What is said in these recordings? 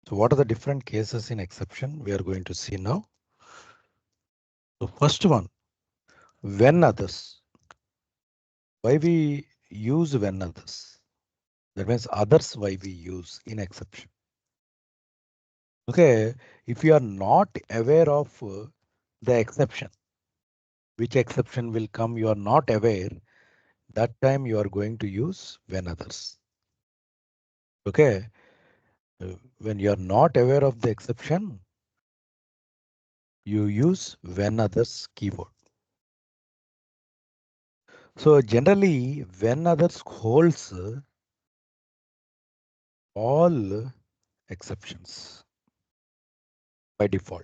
So what are the different cases in exception we are going to see now? So first one, when others. Why we use when others? That means others why we use in exception. Okay, if you are not aware of the exception, which exception will come, you are not aware, that time you are going to use when others. Okay, when you are not aware of the exception, you use when others keyword. So generally, when others holds all exceptions by default.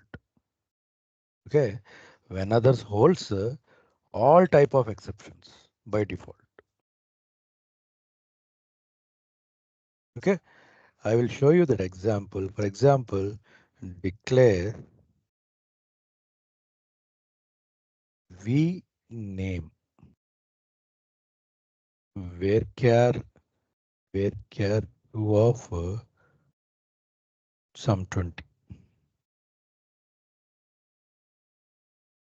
Okay, when others holds all type of exceptions by default. Okay, I will show you that example. For example, declare v name varchar 2 of sum 20.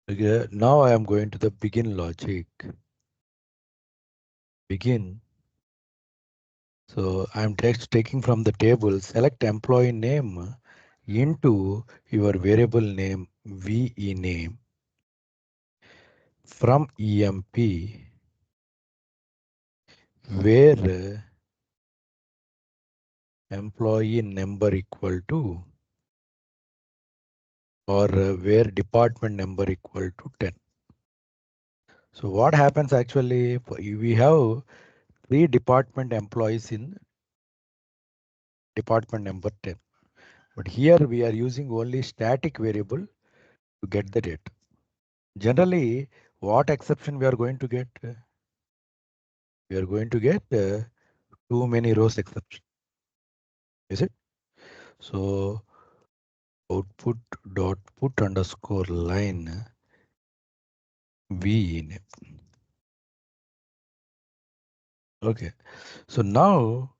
Okay, now I am going to the begin logic. Begin. So I'm taking from the table, select employee name into your variable name VE name from EMP where employee number equal to or where department number equal to 10. So what happens actually, we have 3 department employees in department number 10. But here we are using only static variable to get the data. Generally, what exception we are going to get? We are going to get too many rows exception. Is it? So output dot put underscore line v in. Okay. So now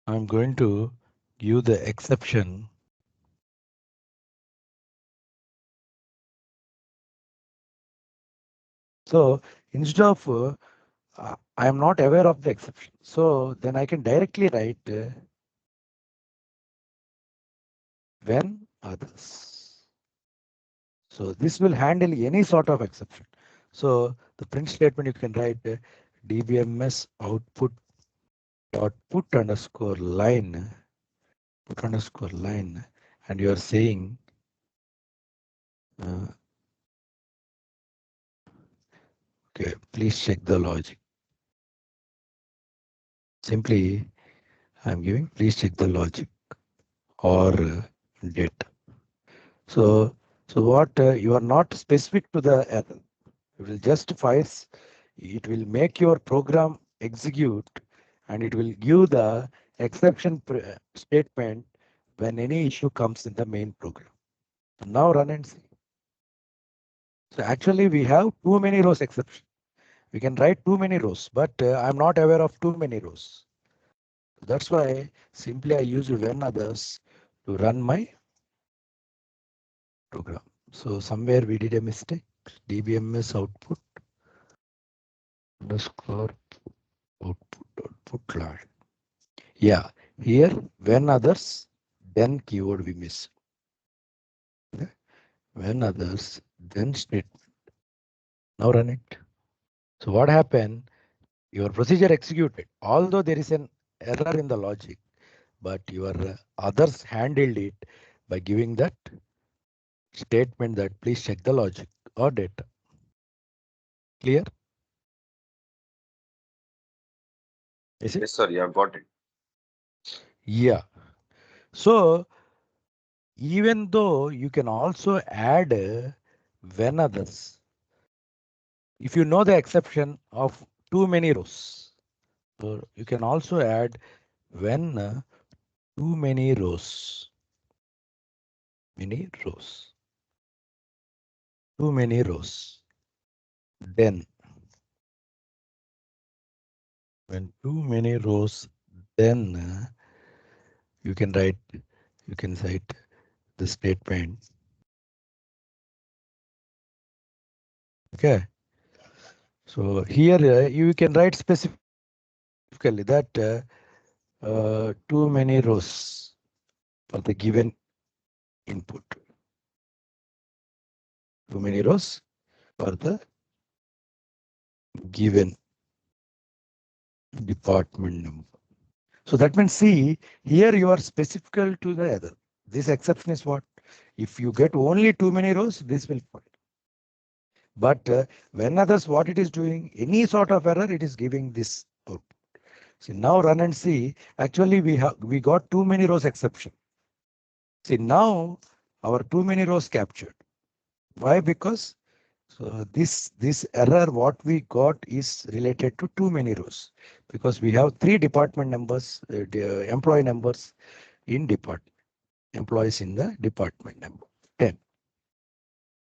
I'm going to give the exception. So instead of I am not aware of the exception. So then I can directly write when others. So this will handle any sort of exception. So the print statement you can write dbms output dot put underscore line and you are saying okay, please check the logic. Simply I'm giving please check the logic or data. So what you are not specific to the error. It will just fires. It will make your program execute and it will give the exception statement when any issue comes in the main program. Now run and see. So actually we have too many rows exception. We can write too many rows, but I'm not aware of too many rows. That's why simply I use when others to run my program. So somewhere we did a mistake. dbms output underscore output line. Yeah, here when others, then keyword we miss. Okay. When others, then statement. Now run it. So what happened? Your procedure executed, although there is an error in the logic, but your others handled it by giving that statement that please check the logic or data. Clear? Is it? Yes, sir. Yeah, got it. Yeah. So even though you can also add when others, if you know the exception of too many rows, so you can also add when too many rows, too many rows. Then when too many rows, then you can write You can cite the statement. Okay. So here you can write specifically that too many rows for the given input. Too many rows for the given department number. So that means, see, here you are specific to the other. This exception is what? If you get only too many rows, this will fail. But when others, what it is doing, any sort of error, it is giving this output. See, now run and see. Actually, we got too many rows exception. See, now our too many rows captured. Why? Because so this error what we got is related to too many rows, because we have three department numbers, employee numbers in department, employees in the department number 10.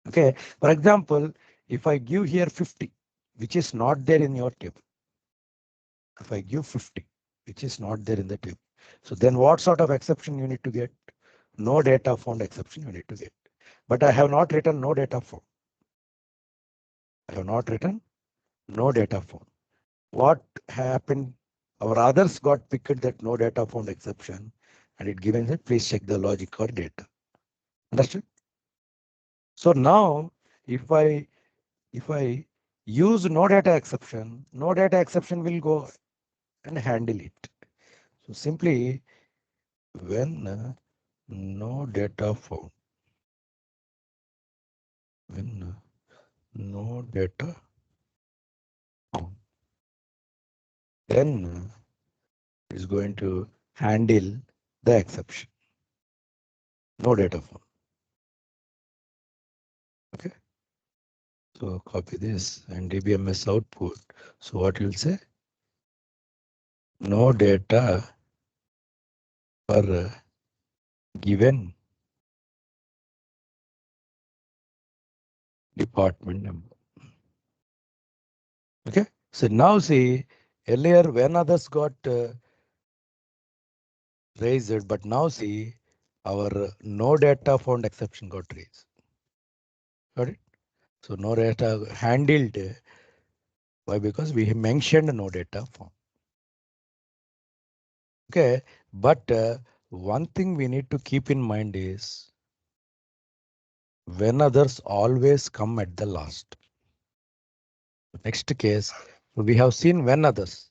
Okay, for example, if I give here 50, which is not there in your table, if I give 50, which is not there in the table, so then what sort of exception you need to get? No data found exception you need to get. But I have not written no data found. I have not written no data found. What happened? Our others got picked that no data found exception, and it given that please check the logic or data. Understood? So now if I use no data exception will go and handle it. So simply when no data found, when no data found, then is going to handle the exception. No data found. Okay. So copy this and DBMS output. So what you'll say? No data for given department number. Okay. So now see, earlier when others got raised, but now see our no data found exception got raised. Got it? So no data handled. Why? Because we mentioned no data found. Okay. But one thing we need to keep in mind is when others always come at the last. Next case, we have seen when others.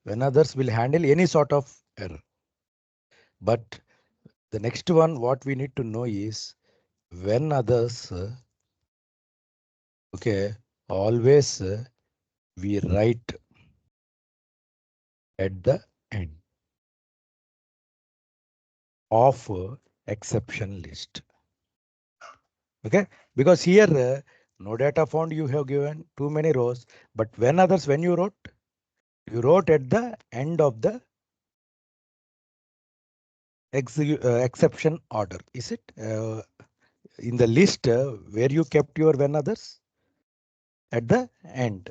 When others will handle any sort of error. But the next one, what we need to know is when others, okay, always we write at the end of exception list. Okay, because here no data found you have given too many rows, but when others, when you wrote at the end of the exception order. Is it in the list where you kept your when others at the end?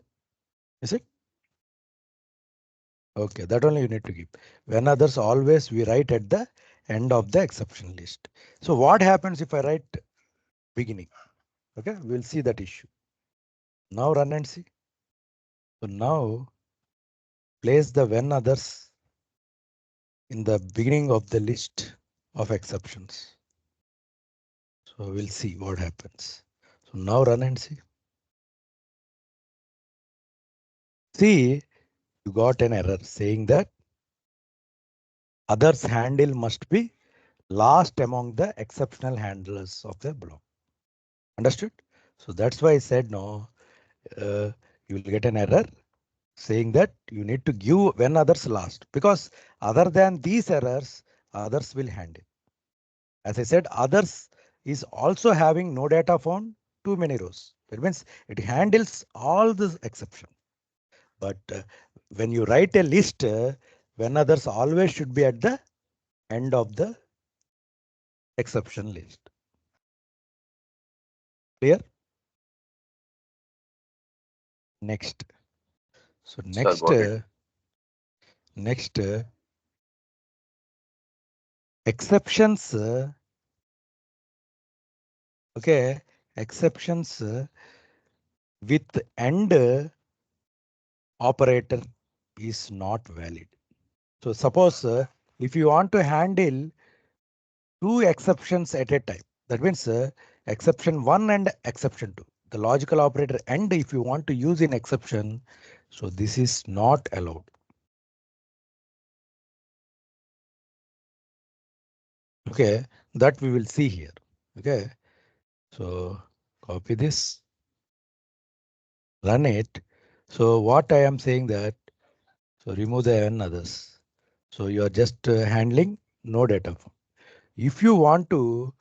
Is it? Okay, that only you need to give. When others always we write at the end of the exception list. So what happens if I write beginning? Okay, we'll see that issue. Now run and see. So now place the when others in the beginning of the list of exceptions. So we'll see what happens. So now run and see. See, you got an error saying that others handle must be last among the exceptional handlers of the block. Understood? So that's why I said no, you will get an error saying that you need to give when others last, because other than these errors, others will handle. As I said, others is also having no data found too many rows. That means it handles all the exception. But when you write a list, when others always should be at the end of the exception list. Clear? Next. So Sir, next, got it. next exceptions, okay, exceptions with AND operator is not valid. So suppose if you want to handle two exceptions at a time, that means exception 1 and exception 2, the logical operator AND if you want to use in exception, so this is not allowed. Okay, that we will see here. Okay, so copy this, run it. So what I am saying that, so remove the and others. So you are just handling no data form. If you want to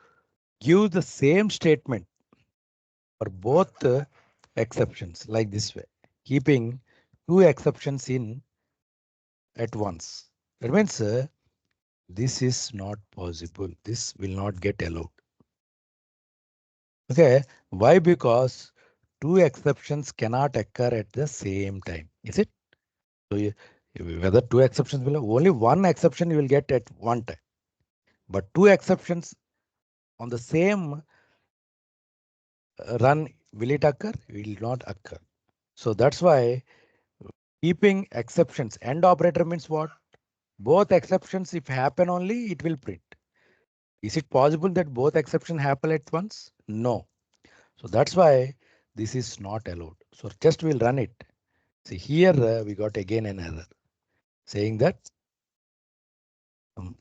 give the same statement for both exceptions like this way, keeping two exceptions in at once, that means this is not possible. This will not get allowed. Okay, why? Because two exceptions cannot occur at the same time. Is it? So whether two exceptions will only one exception you will get at one time, but two exceptions on the same run will it occur? Will not occur. So that's why keeping exceptions and operator means what? Both exceptions if happen only it will print. Is it possible that both exceptions happen at once? No. So that's why this is not allowed. So just we'll run it. See here we got again an error saying that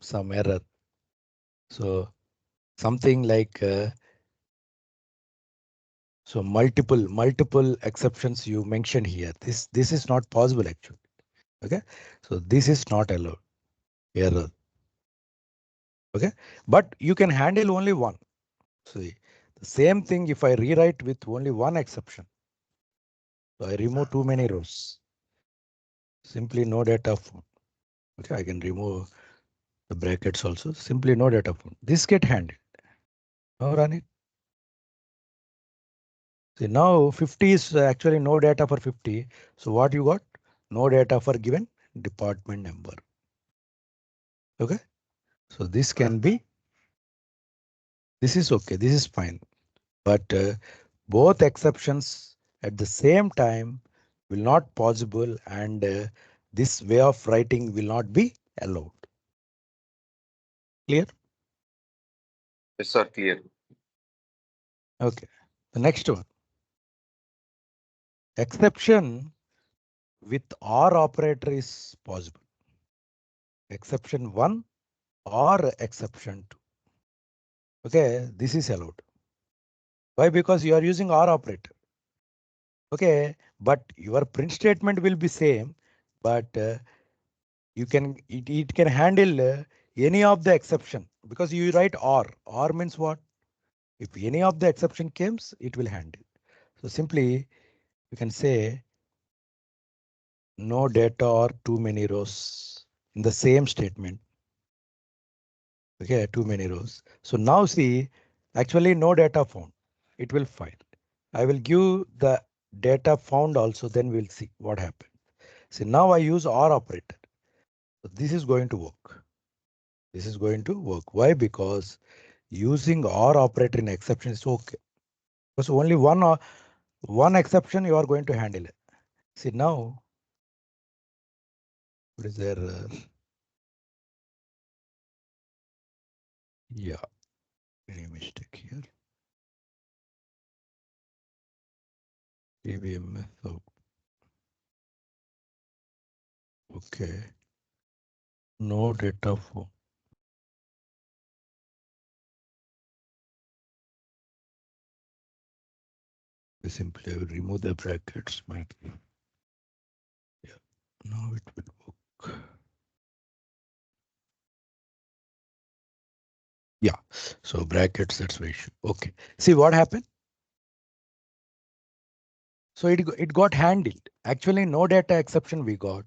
some error. So something like so multiple exceptions you mentioned here. This is not possible actually. Okay, so this is not allowed. Error. Okay, but you can handle only one. See the same thing if I rewrite with only one exception. So I remove too many rows. Simply no data found. Okay, I can remove the brackets also. Simply no data found. This get handled. Now run it. See now 50 is actually no data for 50. So what you got? No data for given department number. Okay, so this can be, this is okay, this is fine. But both exceptions at the same time will not possible and this way of writing will not be allowed. Clear? Yes, sir, clear. Okay. The next one. Exception with OR operator is possible. Exception 1 or exception 2. Okay, this is allowed. Why? Because you are using OR operator. Okay, but your print statement will be same, but you can it can handle any of the exception because you write or means what? If any of the exception comes, it will handle. So simply you can say no data or too many rows in the same statement. Okay, too many rows. So now see, actually no data found. It will find. I will give the data found also, then we'll see what happened. See now I use OR operator. So this is going to work. This is going to work. Why? Because using OR operator in exception is okay. Because only one exception you are going to handle it. See now, what is there? Yeah, any mistake here? ABMF. Oh, okay. No data for. Simply I will remove the brackets. Might be. Yeah. Now it will work. Yeah. So brackets. That's the issue. Okay. See what happened. So it got handled. Actually, no data exception we got.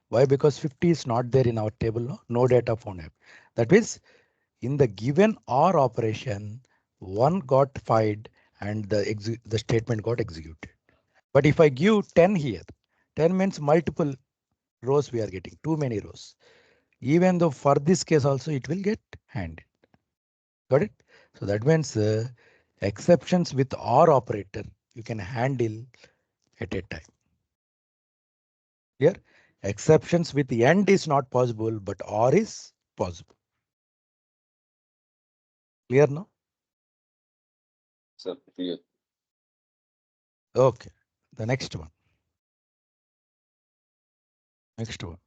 Why? Because 50 is not there in our table. No data found. That means in the given OR operation, one got fired and the statement got executed. But if I give 10 here, 10 means multiple rows we are getting, too many rows. even though for this case also it will get handled. Got it? So that means exceptions with or operator you can handle at a time. Here, exceptions with and is not possible, but or is possible. Clear now? Sir, clear. Okay. The next one. Next one.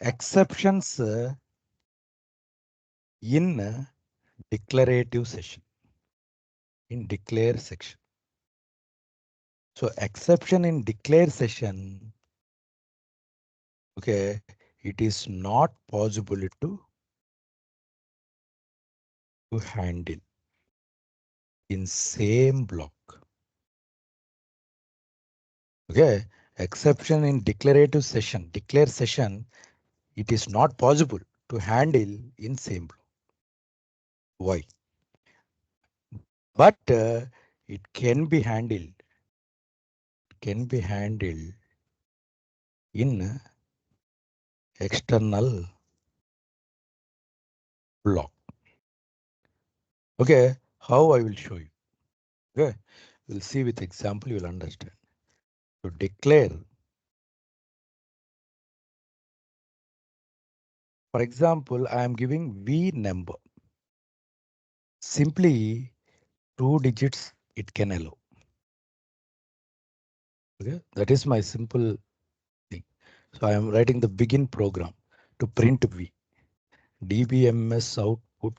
Exceptions in declarative session. In declare section. So exception in declare session. Okay, it is not possible to handle in same block. Okay, exception in declarative session, declare session, it is not possible to handle in same block. Why? But it can be handled in external block. Okay, how I will show you. Okay, we'll see with example, you will understand. To declare, for example, I am giving V number. Simply 2 digits it can allow. Okay, that is my simple thing. So I am writing the begin program to print V. dbms output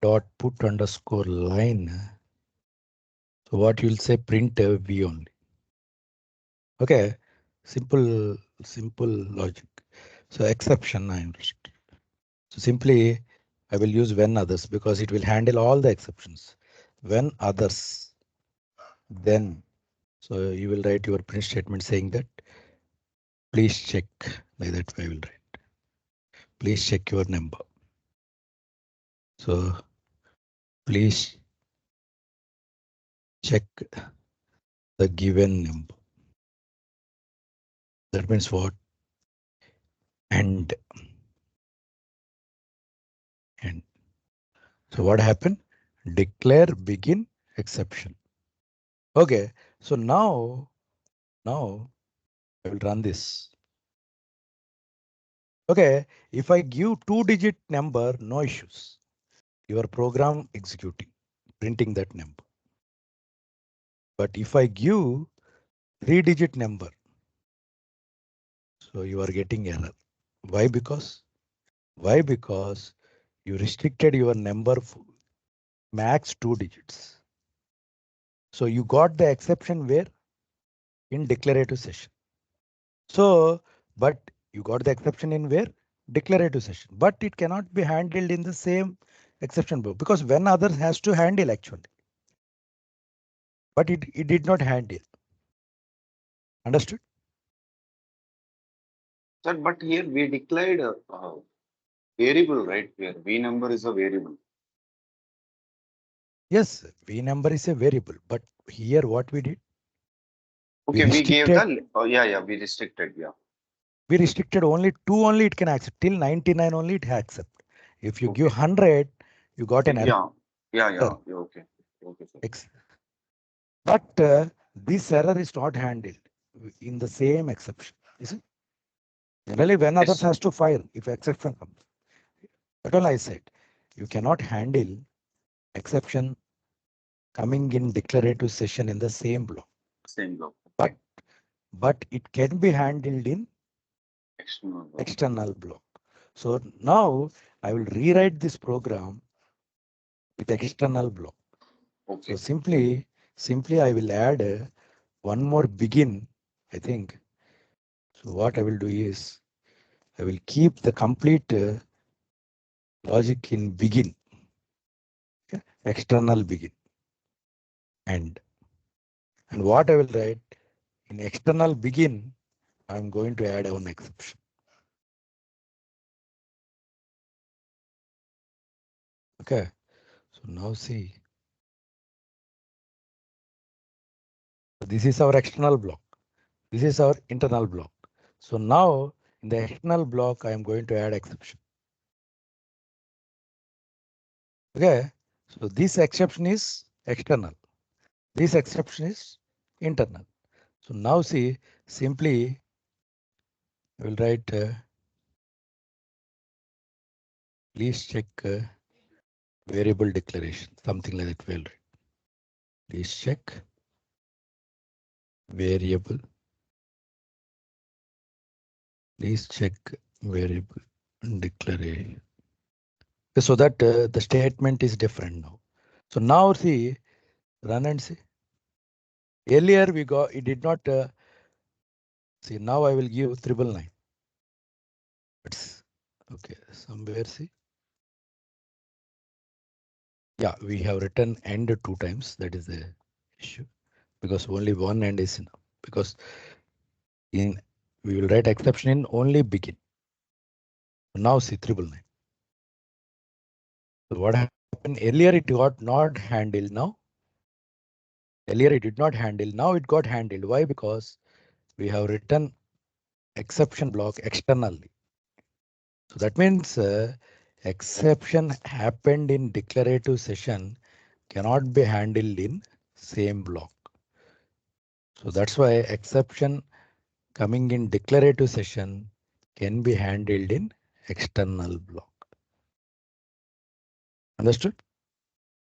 dot put underscore line. So what you'll say print V only. Okay, simple logic. So exception I understand. So simply I will use when others because it will handle all the exceptions. When others, then so you will write your print statement saying that please check, like that way I will write. Please check your number. So please check the given number. That means what? And. And. So what happened? Declare begin exception. Okay. So now I will run this. Okay. If I give 2-digit number, no issues. Your program executing, printing that number. But if I give 3-digit number, so you are getting error. Why? Because you restricted your number max 2 digits. So you got the exception where? In declarative session. So, but you got the exception in where? Declarative session. But it cannot be handled in the same exception book because when others has to handle actually. But it did not handle. Understood? Sir, but here we declared a variable, right? Here V number is a variable. Yes, V number is a variable. But here what we did? We Okay, we gave restricted. the, oh, yeah, we restricted, yeah. We restricted only 2 only it can accept. Till 99 only it accept. If you give Okay. 100, you got an Yeah, error. yeah, okay. Okay, sir. But this error is not handled in the same exception. You see? Generally, when others Yes, has to fire, if exception comes. But all I said, you cannot handle exception coming in declarative session in the same block. same block. But Okay. it can be handled in External block. external block. So now I will rewrite this program with external block. So Okay. simply I will add one more begin, I think. So what I will do is I will keep the complete logic in begin, okay? External begin and what I will write in external begin, I'm going to add one exception. Okay, so now see, this is our external block. This is our internal block. So now In the external block, I am going to add exception. Okay, so this exception is external. This exception is internal. So now see, simply we'll write please check variable declaration, something like that. We'll write please check variable. Please check variable declaration. So that the statement is different now. So now see, run and see. Earlier we got it did not see. Now I will give 999. It's okay. Somewhere see. Yeah, we have written end 2 times. That is the issue because only one end is enough. Because in we will write exception in only begin. Now see 999. So what happened earlier? It got not handled. Now earlier it did not handle. Now it got handled. Why? Because we have written exception block externally. So that means exception happened in declarative session cannot be handled in same block. So that's why exception coming in declarative session can be handled in external block. Understood?